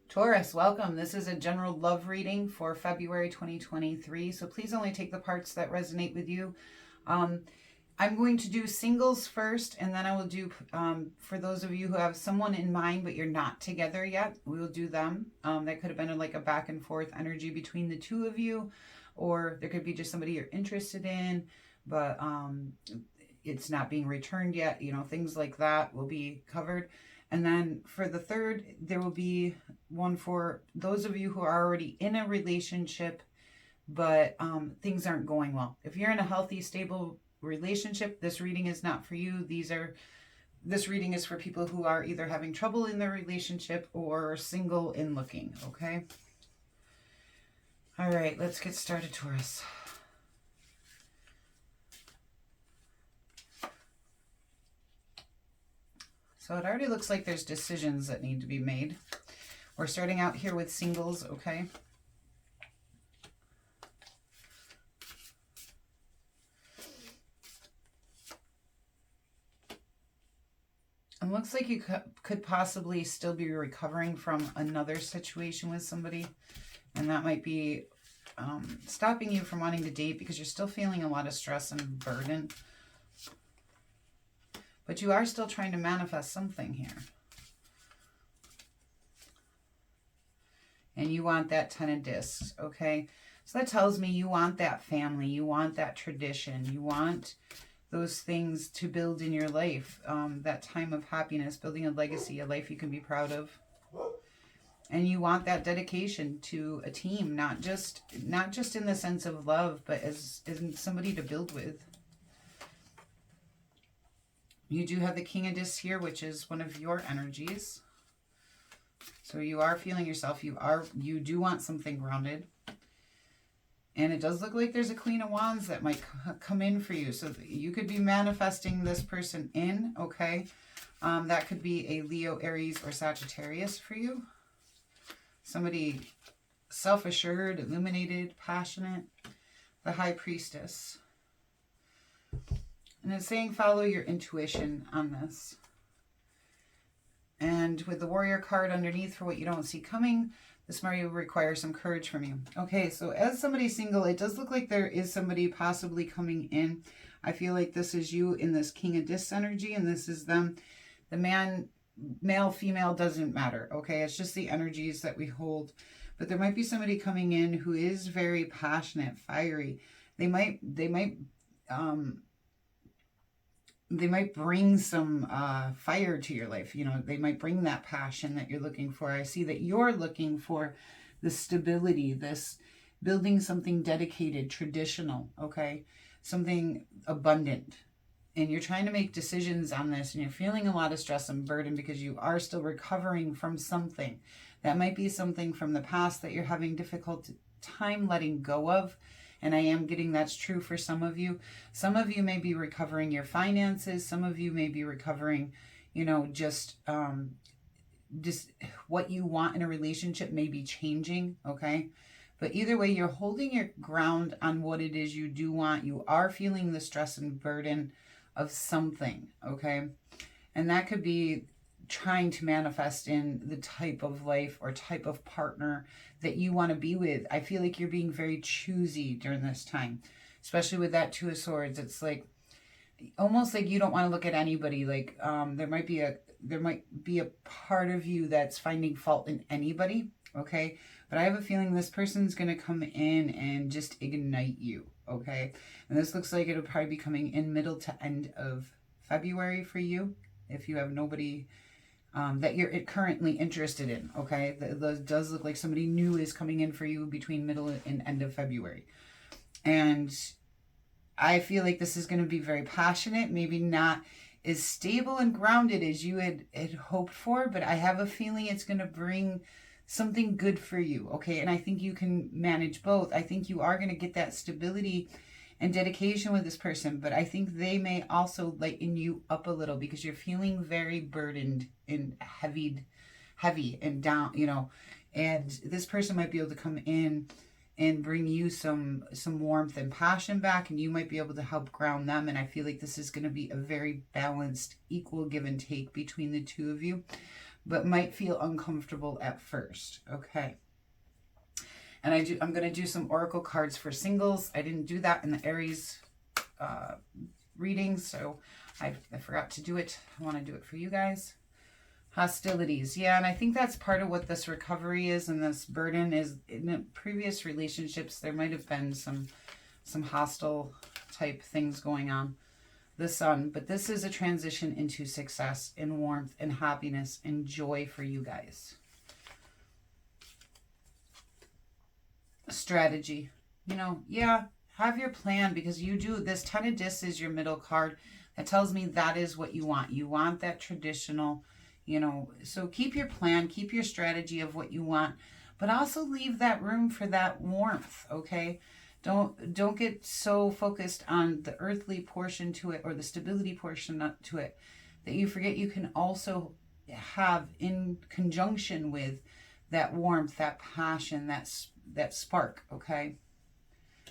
Taurus, welcome. This is a general love reading for February 2023. So please only take the parts that resonate with you. I'm going to do singles first, and then I will do, for those of you who have someone in mind but you're not together yet, we will do them. That could have been like a back and forth energy between the two of you, or there could be just somebody you're interested in, but it's not being returned yet. You know, things like that will be covered. And then for the third, there will be one for those of you who are already in a relationship, but things aren't going well. If you're in a healthy, stable relationship, this reading is not for you. This reading is for people who are either having trouble in their relationship or single and looking, okay? All right, let's get started, Taurus. So it already looks like there's decisions that need to be made. We're starting out here with singles, okay? It looks like you could possibly still be recovering from another situation with somebody. And that might be stopping you from wanting to date because you're still feeling a lot of stress and burden. But you are still trying to manifest something here. And you want that 10 of discs, okay? So that tells me you want that family. You want that tradition. You want those things to build in your life. That time of happiness, building a legacy, a life you can be proud of. And you want that dedication to a team, not just in the sense of love, but as somebody to build with. You do have the King of Discs here, which is one of your energies. So you are feeling yourself. You do want something grounded. And it does look like there's a Queen of Wands that might come in for you. So you could be manifesting this person in, okay? That could be a Leo, Aries, or Sagittarius for you. Somebody self-assured, illuminated, passionate. The High Priestess. And it's saying follow your intuition on this. And with the Warrior card underneath for what you don't see coming, this might require some courage from you. Okay, so as somebody single, it does look like there is somebody possibly coming in. I feel like this is you in this King of Discs energy, and this is them. The man, male, female, doesn't matter, okay? It's just the energies that we hold. But there might be somebody coming in who is very passionate, fiery. They might bring some fire to your life. You know, they might bring that passion that you're looking for. I see that you're looking for the stability, this building something dedicated, traditional, okay? Something abundant. And you're trying to make decisions on this, and you're feeling a lot of stress and burden because you are still recovering from something. That might be something from the past that you're having difficult time letting go of. And I am getting that's true for some of you. Some of you may be recovering your finances. Some of you may be recovering, you know, just what you want in a relationship may be changing, okay? But either way, you're holding your ground on what it is you do want. You are feeling the stress and burden of something, okay? And that could be trying to manifest in the type of life or type of partner that you want to be with. I feel like you're being very choosy during this time, especially with that Two of Swords. It's like almost like you don't want to look at anybody. Like there might be a part of you that's finding fault in anybody, okay? But I have a feeling this person's going to come in and just ignite you, okay? And this looks like it'll probably be coming in middle to end of February for you if you have nobody that you're currently interested in, okay? That does look like somebody new is coming in for you between middle and end of February. And I feel like this is going to be very passionate, maybe not as stable and grounded as you had hoped for, but I have a feeling it's going to bring something good for you, okay? And I think you can manage both. I think you are going to get that stability and dedication with this person, but I think they may also lighten you up a little because you're feeling very burdened and heavy and down, you know, and this person might be able to come in and bring you some warmth and passion back, and you might be able to help ground them. And I feel like this is going to be a very balanced, equal give and take between the two of you. but might feel uncomfortable at first. Okay. And I'm going to do some oracle cards for singles. I didn't do that in the Aries reading, so I forgot to do it. I want to do it for you guys. Hostilities. Yeah, and I think that's part of what this recovery is and this burden is. In the previous relationships, there might have been some hostile type things going on. The Sun. But this is a transition into success and warmth and happiness and joy for you guys. Strategy. You know, yeah, have your plan, because you do. This Ten of Discs is your middle card. That tells me that is what you want. You want that traditional, you know, so keep your plan, keep your strategy of what you want, but also leave that room for that warmth, okay? Don't get so focused on the earthly portion to it or the stability portion to it that you forget you can also have in conjunction with that warmth, that passion, that spark, okay?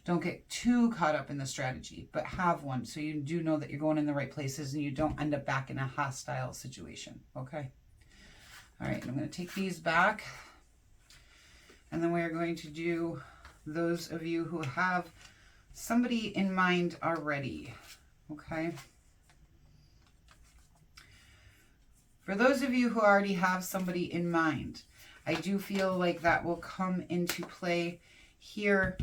Don't get too caught up in the strategy, but have one so you do know that you're going in the right places and you don't end up back in a hostile situation, okay? All right, I'm going to take these back, and then we are going to do those of you who have somebody in mind already, okay? For those of you who already have somebody in mind, I do feel like that will come into play here,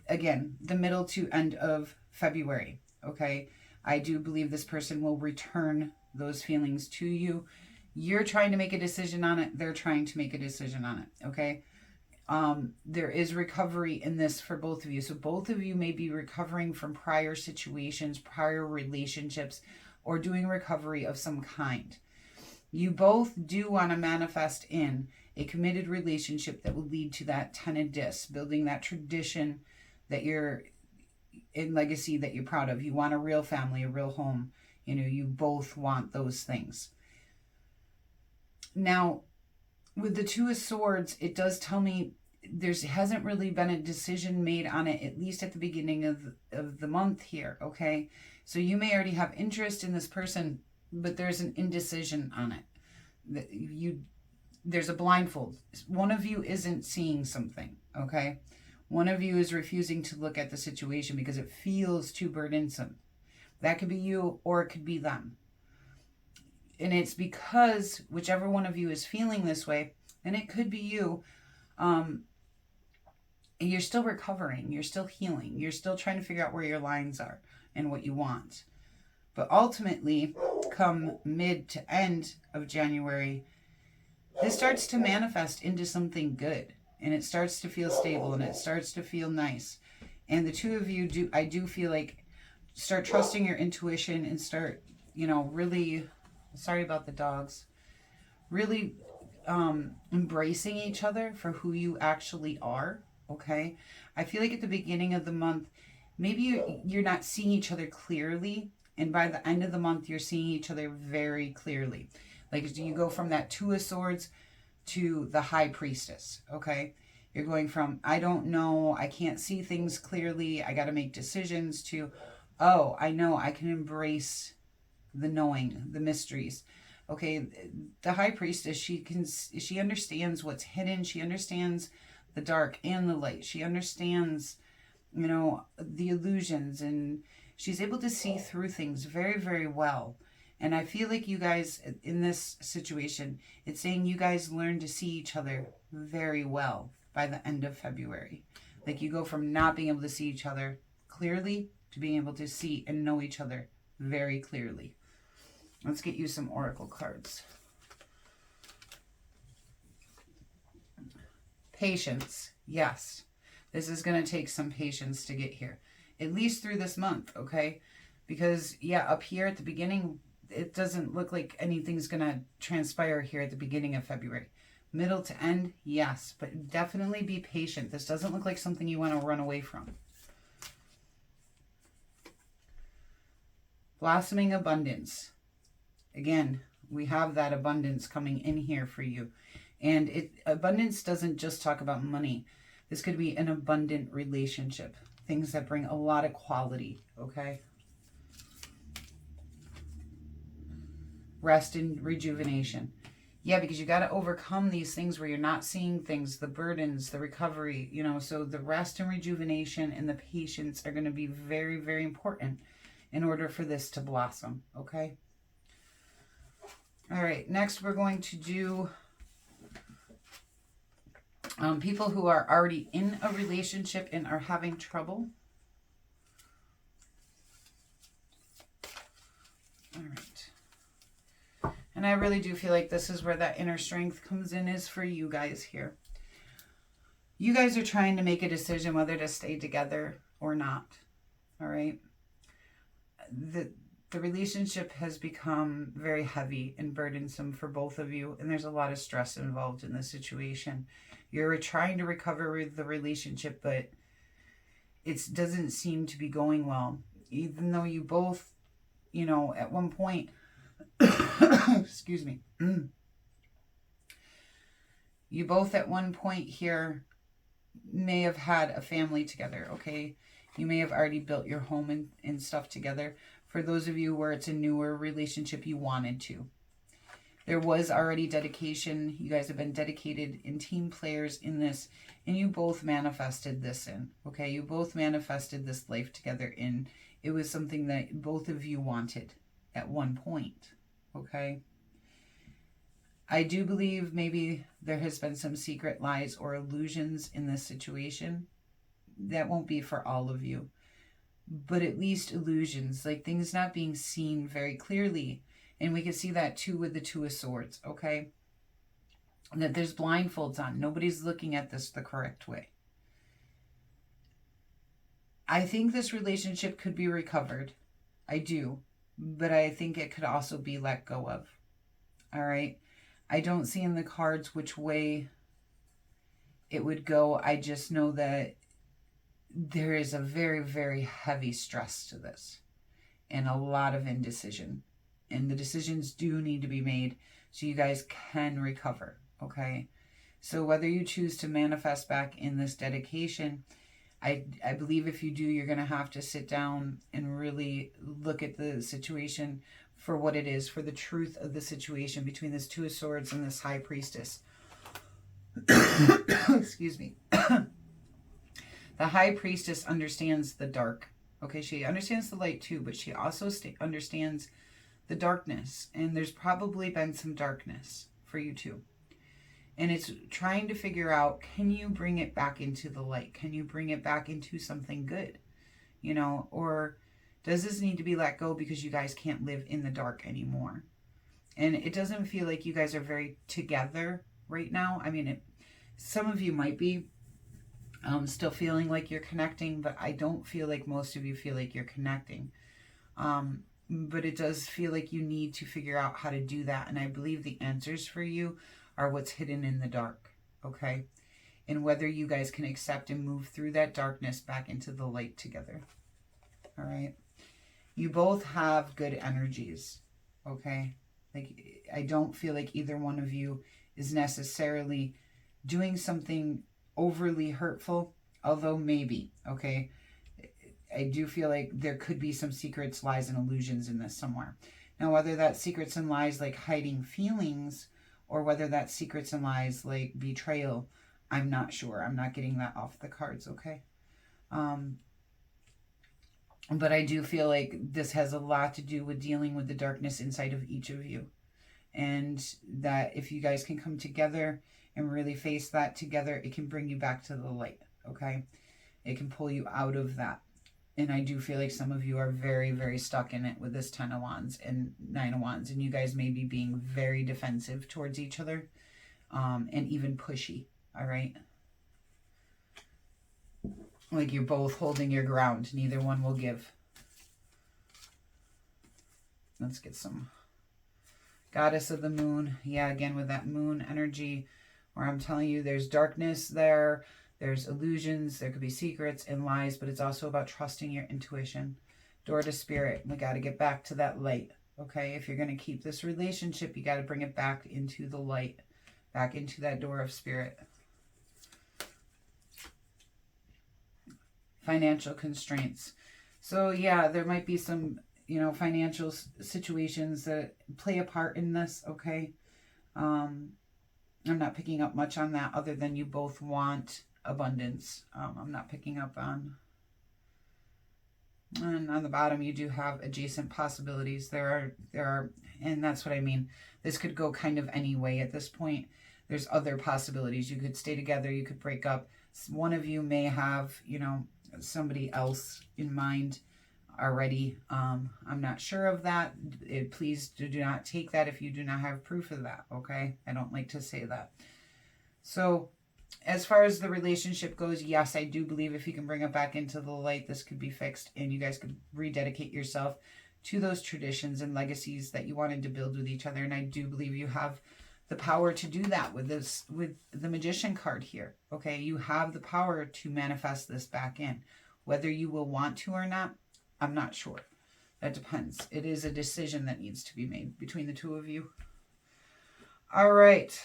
again, the middle to end of February, okay? I do believe this person will return those feelings to you. You're trying to make a decision on it. They're trying to make a decision on it, okay? There is recovery in this for both of you. So both of you may be recovering from prior situations, prior relationships, or doing recovery of some kind. You both do want to manifest in a committed relationship that will lead to that Ten of Discs, building that tradition that you're in, legacy that you're proud of. You want a real family, a real home. You know, you both want those things. Now, with the Two of Swords, it does tell me there hasn't really been a decision made on it, at least at the beginning of the month here, okay? So you may already have interest in this person, but there's an indecision on it. There's a blindfold. One of you isn't seeing something, okay? One of you is refusing to look at the situation because it feels too burdensome. That could be you, or it could be them. And it's because whichever one of you is feeling this way, and it could be you, you're still recovering, you're still healing, you're still trying to figure out where your lines are and what you want. But ultimately, come mid to end of January, this starts to manifest into something good. And it starts to feel stable, and it starts to feel nice. And the two of you I do feel like, start trusting your intuition and start, you know, really, sorry about the dogs, really embracing each other for who you actually are, okay? I feel like at the beginning of the month, maybe you're not seeing each other clearly, and by the end of the month, you're seeing each other very clearly. Like, do you go from that Two of Swords to the High Priestess, okay? You're going from, I don't know, I can't see things clearly, I got to make decisions, to, oh, I know, I can embrace the knowing, the mysteries. Okay, the High Priestess, she understands what's hidden, she understands the dark and the light, she understands, you know, the illusions, and she's able to see through things very, very well. And I feel like you guys, in this situation, it's saying you guys learn to see each other very well by the end of February. Like, you go from not being able to see each other clearly to being able to see and know each other very clearly. Let's get you some oracle cards. Patience. Yes. This is going to take some patience to get here. At least through this month, okay? Because, yeah, up here at the beginning, it doesn't look like anything's going to transpire here at the beginning of February. Middle to end, yes, but definitely be patient. This doesn't look like something you want to run away from. Blossoming abundance. Again, we have that abundance coming in here for you. And abundance doesn't just talk about money. This could be an abundant relationship. Things that bring a lot of quality, okay? Rest and rejuvenation. Yeah, because you got to overcome these things where you're not seeing things, the burdens, the recovery, you know, so the rest and rejuvenation and the patience are going to be very, very important in order for this to blossom, okay? All right, next we're going to do people who are already in a relationship and are having trouble. All right. And I really do feel like this is where that inner strength comes in, is for you guys here. You guys are trying to make a decision whether to stay together or not. All right. The relationship has become very heavy and burdensome for both of you, and there's a lot of stress involved in this situation. You're trying to recover the relationship, but it doesn't seem to be going well. Even though you both, you know, at one point, excuse me, you both at one point here may have had a family together, okay? You may have already built your home and stuff together. For those of you where it's a newer relationship, you wanted to. There was already dedication. You guys have been dedicated and team players in this, and you both manifested this in, okay? You both manifested this life together in. It was something that both of you wanted at one point, okay? I do believe maybe there has been some secret lies or illusions in this situation. That won't be for all of you, but at least illusions, like things not being seen very clearly. And we can see that too with the Two of Swords, okay? That there's blindfolds on. Nobody's looking at this the correct way. I think this relationship could be recovered. I do. But I think it could also be let go of. All right? I don't see in the cards which way it would go. I just know that there is a very, very heavy stress to this and a lot of indecision. And the decisions do need to be made so you guys can recover, okay? So whether you choose to manifest back in this dedication, I believe if you do, you're going to have to sit down and really look at the situation for what it is, for the truth of the situation between this Two of Swords and this High Priestess. Excuse me. The High Priestess understands the dark. Okay, she understands the light too, but she also understands the darkness. And there's probably been some darkness for you too. And it's trying to figure out, can you bring it back into the light? Can you bring it back into something good? You know, or does this need to be let go because you guys can't live in the dark anymore? And it doesn't feel like you guys are very together right now. I mean, some of you might be still feeling like you're connecting, but I don't feel like most of you feel like you're connecting. But it does feel like you need to figure out how to do that. And I believe the answers for you are what's hidden in the dark, okay? And whether you guys can accept and move through that darkness back into the light together, all right? You both have good energies, okay? Like, I don't feel like either one of you is necessarily doing something overly hurtful, although maybe, okay? I do feel like there could be some secrets, lies, and illusions in this somewhere. Now, whether that's secrets and lies like hiding feelings, or whether that's secrets and lies like betrayal, I'm not sure. I'm not getting that off the cards, okay? But I do feel like this has a lot to do with dealing with the darkness inside of each of you. And that if you guys can come together and really face that together, it can bring you back to the light, okay? It can pull you out of that. And I do feel like some of you are very, very stuck in it with this 10 of Wands and 9 of Wands. And you guys may be being very defensive towards each other and even pushy, all right? Like you're both holding your ground. Neither one will give. Let's get some Goddess of the Moon. Yeah, again with that moon energy where I'm telling you there's darkness there. There's illusions, there could be secrets and lies, but it's also about trusting your intuition. Door to Spirit. We got to get back to that light, okay? If you're going to keep this relationship, you got to bring it back into the light, back into that door of Spirit. Financial constraints. So, yeah, there might be some, you know, financial situations that play a part in this, okay? I'm not picking up much on that other than you both want abundance. I'm not picking up on... And on the bottom, you do have adjacent possibilities. There are, and that's what I mean. This could go kind of any way at this point. There's other possibilities. You could stay together. You could break up. One of you may have, you know, somebody else in mind already. I'm not sure of that. Please do not take that if you do not have proof of that, okay? I don't like to say that. So as far as the relationship goes, yes, I do believe if you can bring it back into the light, this could be fixed and you guys could rededicate yourself to those traditions and legacies that you wanted to build with each other. And I do believe you have the power to do that with this, with the Magician card here. Okay, you have the power to manifest this back in. Whether you will want to or not, I'm not sure. That depends. It is a decision that needs to be made between the two of you. All right.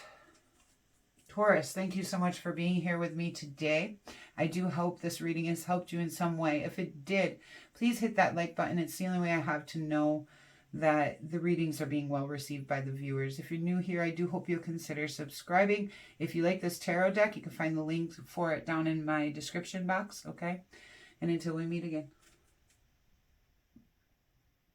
Taurus, thank you so much for being here with me today. I do hope this reading has helped you in some way. If it did, please hit that like button. It's the only way I have to know that the readings are being well received by the viewers. If you're new here, I do hope you'll consider subscribing. If you like this tarot deck, you can find the link for it down in my description box, okay? And until we meet again.